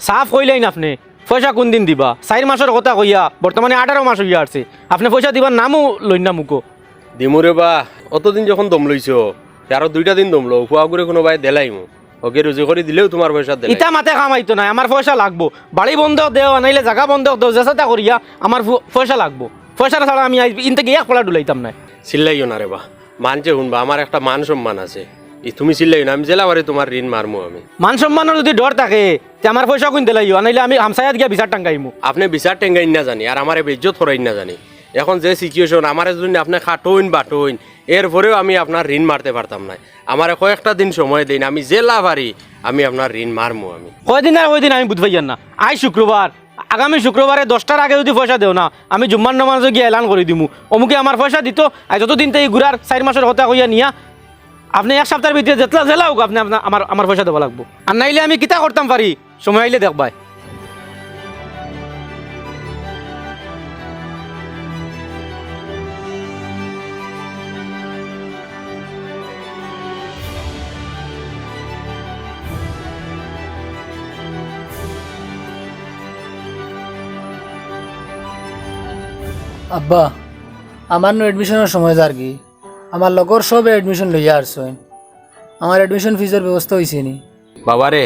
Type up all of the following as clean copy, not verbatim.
সাফ কইলেন আপনি পয়সা কোন দিন দিবা 4 মাসের কথা কইয়া বর্তমানে 18 মাস হইয়া আসছে আপনি পয়সা দিবার নামও লইন না মুকো দিমুরে বা অতদিন যখন দম লইছো আরো 2টা দিন দমলো ফুয়া করে কোনো ভাই দেলাইমু ওকে রুজি করে দিলেও তোমার পয়সা দেলাই ইটা মাথে কামাইতো না আমার পয়সা লাগবো বাড়ি বন্ধক দেও নাইলে জায়গা বন্ধক দেও যেসাটা করিয়া আমার পয়সা লাগবো পয়সা ছাড়া আমি ইনতে গিয়া খোলা ডুলাইতাম না চিল্লাইও না রে বা মানছে শুনবা আমার একটা মান সম্মান আছে তুমি চিল্লাইও না আমি জেলাবারে তোমার ঋণ মারমু আমি মান সম্মানের যদি ডর থাকে তে আমার পয়সা কোন দিলাইও নাইলে আমি হামসায়াত গিয়া বিচার টাঙ্গাইমু আপনি বিচার টেঙ্গাইন না জানি আর আমার বেজ্জত হরাইন না জানি এখন যে সিচুয়েশন আমার যদি আপনি খাটোইন বাটোইন এরপরেও আমি আপনার ঋণ মারতে পারতাম না আমার কয়েকটা দিন সময় দিন আমি জেলা পারি আমি আপনার ঋণ মারমু আমি কয়দিন আর কয়দিন আমি বুঝবাইয়ান না আজ শুক্রবার আগামী শুক্রবারে 10টার আগে যদি পয়সা দেও না আমি জুম্মার নামাজে গিয়ে এলান করে দিমু অমুকে আমার পয়সা দিত আর যতদিন তো এই ঘুরার 4 মাসের কথা কইয়া নিয়া আপনি এক সপ্তাহের ভিতরে যেতলা জেলা হোক আপনি আমার পয়সা দেওয়া লাগবো আর নাইলে আমি কিতা করতাম পারি সময় আইলে দেখবাই আব্বা আমার নো এডমিশনের সময় যার কি আমার লগর সব এডমিশন লইয়া আসছেন আমার এডমিশন ফিজের ব্যবস্থা হয়েছে নি বাবারে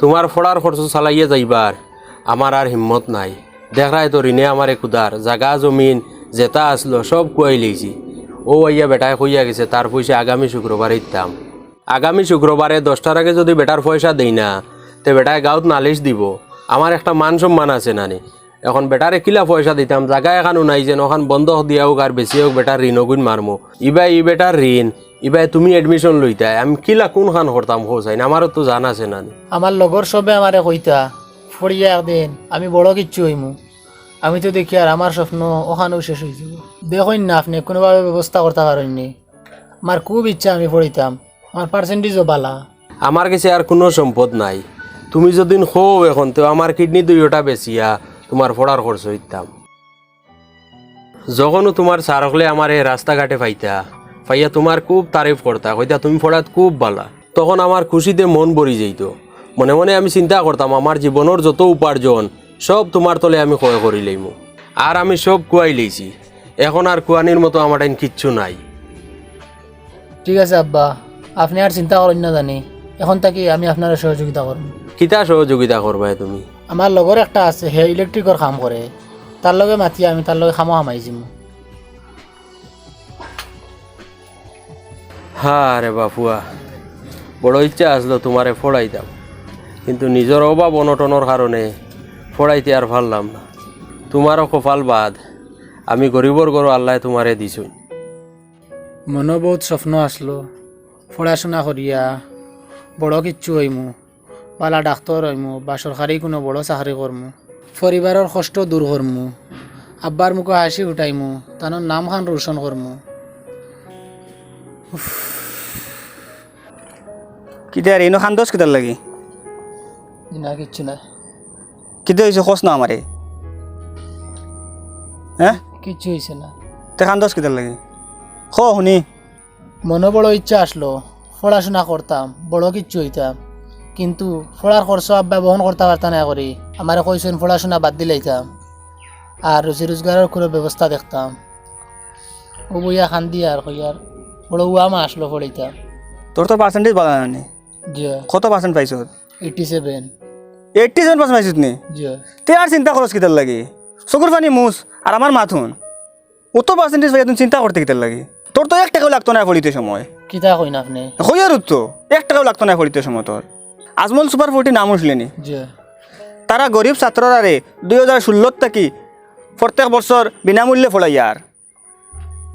তোমার ফড়ার খরচ চালাইয়ে যাইবার আমার আর হিম্মত নাই দেখাই তো ঋণে আমার কুদার জাগা জমিন যেটা আসলো সব কুয়াই লইছি ও আইয়া বেটায় কইয়া গেছে তার পয়সা আগামী শুক্রবারে দিতাম আগামী শুক্রবারে 10টার আগে যদি বেটার পয়সা দেই না তে বেটায় গাঁত নালিশ দিব আমার একটা মান সম্মান আছে নানি এখন বেটারে কিলা পয়সা দিতাম জায়গা এখানো নাই যেন ওখান বন্ধ দিয়া হোক আর বেশি হোক বেটার ঋণ গুণ মারমো ইবাই ই বেটার ঋণ ইবাই তুমি এডমিশন লইতাই আমি কিলা কোনখান করতাম হোসাইন আমারও তো জানা আছে নানি আমার লগর সবে আমারে কইতা ফড়িয়া একদিন আমি বড় কিচ্ছু হইমু আমি তো দেখি আর আমার স্বপ্ন ওখানেও শেষ হয়ে যাব দেখুন না আপনি কোনোভাবে ব্যবস্থা করতে পারেননি আমার খুব ইচ্ছা আমি পড়িতাম আমার পার্সেন্টেজও বালা আমার কাছে আর কোনো সম্পদ নাই তুমি যদি খো এখন তো আমার কিডনি 2টা বেচিয়া তোমার ফড়ার খরচ হইতাম যখনও তোমার সারকলে আমার এই রাস্তাঘাটে পাইয়া তোমার খুব তারিফ করতা কইতা তুমি ফড়াত খুব ভালা তখন আমার খুশিতে মন ভরি যাইত মনে মনে আমি চিন্তা করতাম আমার জীবনের যত উপার্জন সব তোমার তলে আমি ক্ষয় করি লইমু আর আমি সব কুয়াই লইছি এখন আর কুয়ানির মতো আমার টাইম কিচ্ছু নাই ঠিক আছে আব্বা আপনি আর চিন্তা করেন না জানি এখন থাকি আমি আপনার সহযোগিতা করব কিতা সহযোগিতা করবাই তুমি আমার লগর একটা আছে হে ইলেকট্রিকৰ কাম কৰে তার লগে মাতি আমি তার লগে খামো হামাই যাম হ্যাঁ রে বাপুয়া বড় ইচ্ছা আসলো তোমারে ফড়াইতাম কিন্তু নিজের অভাব অনটনের কারণে ফড়াইতে আর পারলাম না তোমারও কপাল বাদ আমি গরিবর গরু আল্লাহ তোমারে দিছুই মনো বহুত স্বপ্ন আসলো পড়াশোনা করিয়া বড় কিচ্ছু হইমু বালা ডাক্তার হইমু বা সরকারি কোনো বড় চাকরি করমু পরিবারের কষ্ট দূর করমু আব্বার মুখে হাসি উঠাইমু তার নাম খান রোশন করমু কিতা আর এনো খান দোষ কিতার লাগি না কিচ্ছু না কিতা হয়েছে খোঁজ না আমারে হ্যাঁ কিচ্ছু হয়েছে না তে খান দোষ কিতার লাগি খ শুনি মনে বড় ইচ্ছা আসলো পড়াশোনা করতাম বড় কিচ্ছু হইতাম কিন্তু পড়ার খরচ আব্বা বহন করতে পারতাম না করি আমার কইছেন পড়াশোনা বাদ দিলাইতাম আর রুজি রোজগারের কোনো ব্যবস্থা দেখতাম ও বইয়া খান দিয়ে আর কইয়ার বড় উয়ামা আসলো পড়াইতাম তোর তো পার্সেন্টেজ ভালো না জি কত পার্সেন্ট পাইছ 87 87% পাইছিস নি জি তে আর চিন্তা খরচ কিতার লাগি চকুর পানি মুস আর আমার মাথুন অত পার্সেন্টেজ পাই তুমি চিন্তা করতে কিতার লাগি তোর তো 1 টাকাও লাগতো না পড়িতে সময় কিতা কই না আপনি হইয়ার তো 1 টাকাও লাগতো না পড়িতে সময় তোর আজমল সুপার 40 নাম উঠলেনি জি তারা গরিব ছাত্ররারে 2016 থাকি প্রত্যেক বছর বিনামূল্যে ফলাইয়ার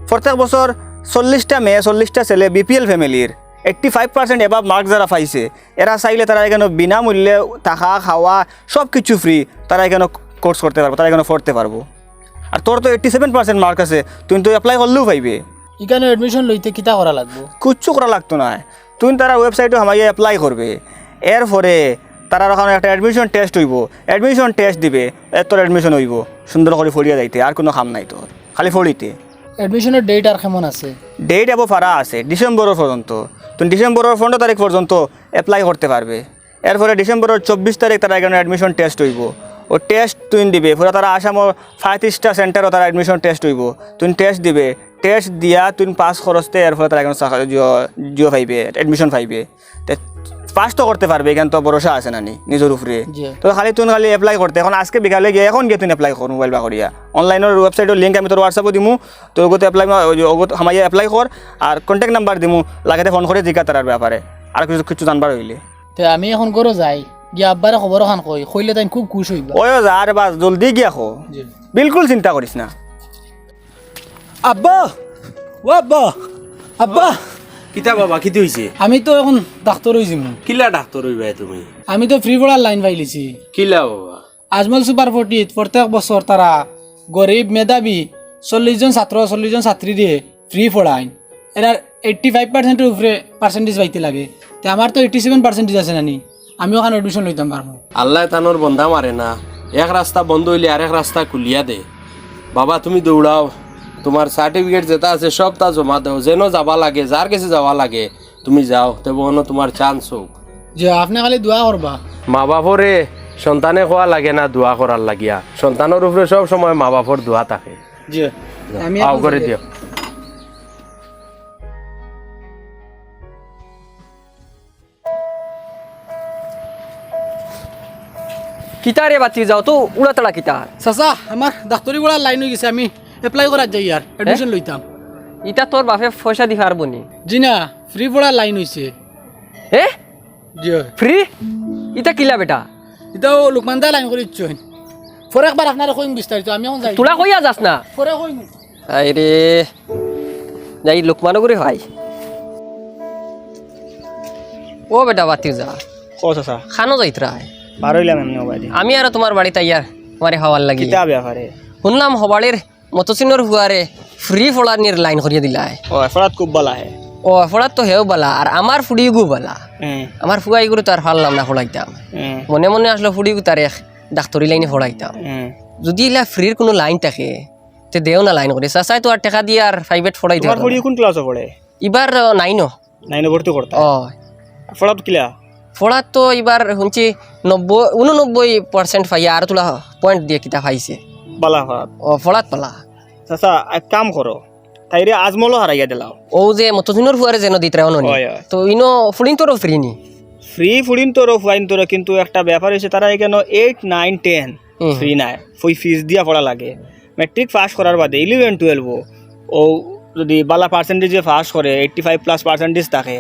প্রত্যেক বছর 40টা মেয়ে 40টা ছেলে বিপিএল ফ্যামিলির 85% এবাব মার্ক যারা পাইছে এরা চাইলে তারা এখানে বিনামূল্যে থাকা খাওয়া সব কিছু ফ্রি তারা এখানে কোর্স করতে পারবো তারা এখানে পড়তে পারবো আর তোর তো 87% মার্ক আছে তুই তো অ্যাপ্লাই করলেও পাইবে এখানে এডমিশন লইতে কিতা করা লাগবো কিচ্ছু করা লাগতো না তুই তারা ওয়েবসাইটে আমাকে অ্যাপ্লাই করবে এরপরে তারা ওখানে একটা অ্যাডমিশন টেস্ট হইব অ্যাডমিশন টেস্ট দিবে তোর অ্যাডমিশন হইব সুন্দর করে ফড়িয়া যাইতে আর কোনো কাম নাই তোর খালি ফড়িতে এডমিশনের ডেট আর কেমন আছে ডেট এবো ফারা আছে ডিসেম্বরের পর্যন্ত তুমি ডিসেম্বরের 15 তারিখ পর্যন্ত অ্যাপ্লাই করতে পারবে এরপরে ডিসেম্বরের 24 তারিখ তারা এখানে অ্যাডমিশন টেস্ট হইব ও টেস্ট তুই দিবে পুরো তারা আসামর 35টা সেন্টারও তারা অ্যাডমিশন টেস্ট হইব তুই টেস্ট দিবে টেস্ট দিয়া তুই পাস খরচতে এরপরে তারা এখানে জিও পাইবে অ্যাডমিশন পাইবে পাস তো করতে পারবে এখানে তো ভরসা আছে নানি নিজের উপরে জি। তো খালি তুই খালি এপ্লাই করতে এখন আজকে বিকালে গিয়ে এখন গিয়ে তুই এপ্লাই কর মোবাইল বা করিয়া অনলাইনের ওয়েবসাইটের লিঙ্ক আমি তোর হোয়াটসঅ্যাপে দিমু তোর ওগোতে এপ্লাই হামাইয়া এপ্লাই কর আর কন্ট্যাক্ট নাম্বার দিমু লাগাতে ফোন করে জিজ্ঞা তার ব্যাপারে আর কিছু কিছু জানবার হইলে তো আমি এখন গরো যাই গিয়ে আব্বারে খবর খান কই কইলে তাই খুব খুশ হইবা ওই যা আরে বাস জলদি গিয়া খো জি। বিলকুল চিন্তা করিস না আব্বা ও আব্বা আব্বা কিতা বাবা কিতে হইছে আমি তো এখন ডাক্তার হইছি কিলা ডাক্তার হইবা তুমি আমি তো ফ্রি পড়ার লাইন পাইলিছি কিলা বাবা আজমল সুপার 40 প্রত্যেক বছর তারা গরিব মেধাবী 40 জন ছাত্র 40 জন ছাত্রী দিয়ে ফ্রি পড়ায় এরা 85% উপরে পার্সেন্টেজ পাইতে লাগে তো আমার তো 87% আছে নানি আমি ওখানে এডমিশন লইতাম পারবো আল্লাহ তানোর বন্ধা মারে না এক রাস্তা বন্ধ হইলে আরেক রাস্তা খুলিয়া দে বাবা তুমি দৌড়াও তোমার সার্টিফিকেট যেটা আছে সব তা জমা দাও যেন যাবা লাগে যার কাছে যাওয়া লাগে তুমি যাও তবে তোমার চান্স হোক যে আপনি খালি দোয়া করবা মা বাপরে সন্তানে খোয়া লাগে না দোয়া করার লাগিয়া সন্তানের উপরে সব সময় মা বাপর দোয়া থাকে জি আমি আও করে দিও কিতা রে বাতি যাও তো উড়াতড়া কিতা চাচা আমার ডাক্তারি পড়ার লাইন হয়ে গেছে আমি এপ্লাই করার যাই আর এডমিশন লইতাম ইটা তোর বাপে পয়সা দি পারবো নি জি না ফ্রি পড়ার লাইন হয়েছে এ জি ফ্রি ইটা কিলা বেটা এটাও লোকমান দা লাইন করে ইচ্ছেন পরে একবার আপনারা কইম বিস্তারিত আমি এখন যাই তোলা কইয়া যাস না পরে কইম আই রে যাই লোকমানগুরি হয় ও বেটা বাতি যা কস আছে খানো যাইতরা পারইলাম এমনি মোবাইলে আমি আর তোমার বাড়িতে আইয়ার আমারে হওয়ার লাগি কিতা ব্যাপারে শুনলাম হবাড়ির মতচিনের হুয়ারে ফ্রি ফলানির লাইন করিয়ে দিলাই ও এফরাত খুব বলা হে ও ফলাত তো হেও বালা আর আমার ফুড়িগু বালা আমার ফুয়াইগুলো তো আর ফারলাম না ফলাইতাম মনে মনে আসলো ফুড়িগু তার এক ডাক্তারি লাইনে ফলাইতাম যদি ইলা ফ্রির কোনো লাইন থাকে তে দেও না লাইন করে চাচাই তো আর টাকা দিয়ে আর প্রাইভেট ফড়াই তোমার পড়ি কোন ক্লাসে পড়ে এবার নাইনো নাইনে ভর্তি করতা ও ফলাত কিলা ফড়াত তো এবার শুনছি 89% পাইয়া আর তোলা পয়েন্ট দিয়ে কিতা পাইছে বালা ফলাত ও ফড়াত পালা চাচা এক কাম করো তাইরে আজমলও হারাইয়া দিলাও ও যে মতদিনের ফুয়ারে যেন দিতরা অননি হয়, হয়। তো ইনো ফুলিন তোরও ফ্রি নি ফ্রি ফুডিন তোর ফাইন তোর কিন্তু একটা ব্যাপার হয়েছে তারা এখানে 8, 9, 10 ফ্রি নাই ওই ফিস দিয়া পড়া লাগে ম্যাট্রিক পাস করার বাদে 11, 12 ও যদি বালা পার্সেন্টেজে পাস করে 85+% থাকে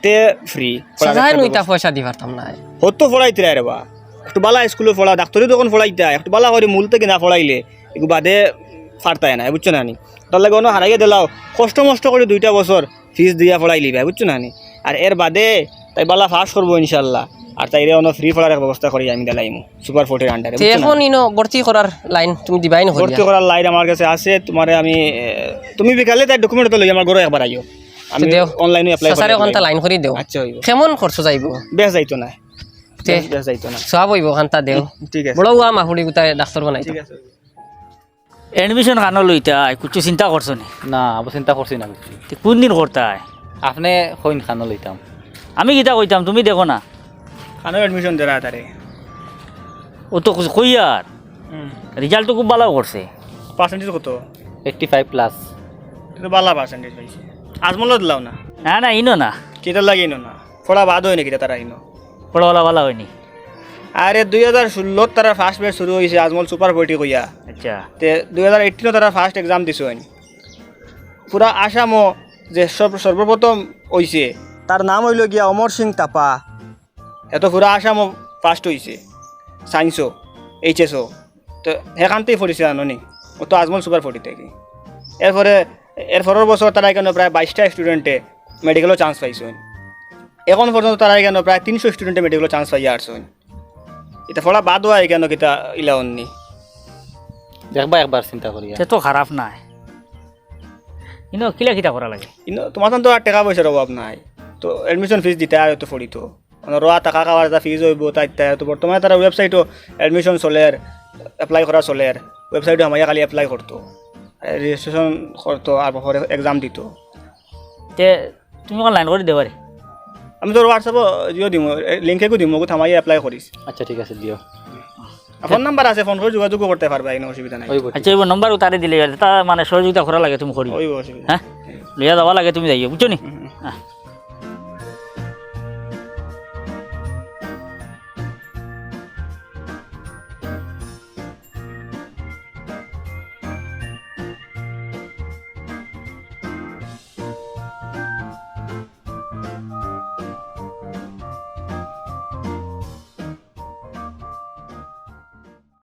তে ফ্রি সাজাই নইতা পয়সা দি পারতাম না হতো পড়াইতে রে বা একটু বালা স্কুলে পড়া ডাক্তারি তখন পড়াইতে একটু বালা করে মূল থেকে না পড়াইলে একটু বাদে ফারতায় না বুঝছো না নি তার লাগে অন্য হারাইয়া দিলাও কষ্ট মষ্ট করে 2টা বছর ফিস দিয়া পড়াইলি ভাই বুঝছো না নি আর এর বাদে তাই বালা পাস করবো ইনশাল্লাহ আর তাইরে অন্য ফ্রি পড়ার ব্যবস্থা করি আমি দিলাইমু সুপার 40 আন্ডারে তে এখন ইনো ভর্তি করার লাইন তুমি দিবাই না ভর্তি করার লাইন আমার কাছে আছে তোমারে আমি তুমি বিকালে তাই ডকুমেন্ট তো লই আমার ঘরে একবার আইও আমি দেও। অনলাইনে অ্যাপ্লাই সাসারে ওখানটা লাইন করে দেও আচ্ছা হইব কেমন খরচ যাইব বেশ যাইতো না তে বেশ যাইতো না সব হইব ওখানটা দেও ঠিক আছে বড় হুয়া মাহুড়ি গুতায় ডাক্তার বানাইতো ঠিক আছে এডমিশন খানো লইতা কিছু চিন্তা করছো নি না আবার চিন্তা করছি না কিছু তে কোন দিন করতাই আপনি হইন খানো লইতাম আমি কিতা কইতাম তুমি দেখো না খানো এডমিশন দেরা তারে ও তো কই আর রেজাল্ট তো খুব ভালো করছে পার্সেন্টেজ কত 85+। কিন্তু বালা পার্সেন্টেজ পাইছে আজমলও দিলাও না না না ইনো না কেটা লাগে ইনো না পড়া বাদ হয় নাকি তারা ইনো পড়াওয়ালা ভালো হয়নি আরে 2016 তারা ফার্স্ট ব্যাচ শুরু হয়েছে আজমল সুপার 40 কইয়া আচ্ছা তে 2018 তারা ফার্স্ট এক্সাম দিছে পুরা আসামও যে সর্বপ্রথম হইছে তার নাম হইল গিয়া অমর সিং তাপা এত পুরা আসামও ফার্স্ট হইছে সায়েন্সও এইচএসও তো সেখানতেই পড়িছে আননি ও তো আজমল সুপার 40 থেকে এরপরের বছর তারা এখানে প্রায় 22টা স্টুডেন্টে মেডিকেলও চান্স পাইছে এখন পর্যন্ত তারা এখানে প্রায় 300 স্টুডেন্টে মেডিকেলও চান্স পাইয়া আসছে এটা ফলা বাদ হয় কেন কিতা ইলা অন্নি দেখবা একবার চিন্তা করি সে তো খারাপ নাই ইনো কিলা কিতা করা লাগে কিন্তু তোমার তো আর টাকা পয়সার অভাব নাই তো এডমিশন ফিস দিতে আর তো ফড়িত রোয়া টাকা খাওয়ার একটা ফিজ হইব তাই তো বর্তমানে তারা ওয়েবসাইটও এডমিশন চলের এপ্লাই করা চলের ওয়েবসাইটও আমাকে খালি এপ্লাই করতো রেজিস্ট্রেশন করতো আর এক্সাম দিত তে তুমি লাইন করে দেবারে আমি তোর হোয়াটসঅ্যাপও জিও দিম লিঙ্কে দিম ওকে থামাই এপ্লাই করিস আচ্ছা ঠিক আছে দিও ফোন নাম্বার আছে ফোন করে যোগাযোগ করতে পারবা কোনো অসুবিধা নাই ওইব আচ্ছা এবার নম্বর তারে দিলে তা মানে সহযোগিতা করা লাগে তুমি করি ওইব অসুবিধা হ্যাঁ লইয়া যাওয়া লাগে তুমি যাইও বুঝছো নি হ্যাঁ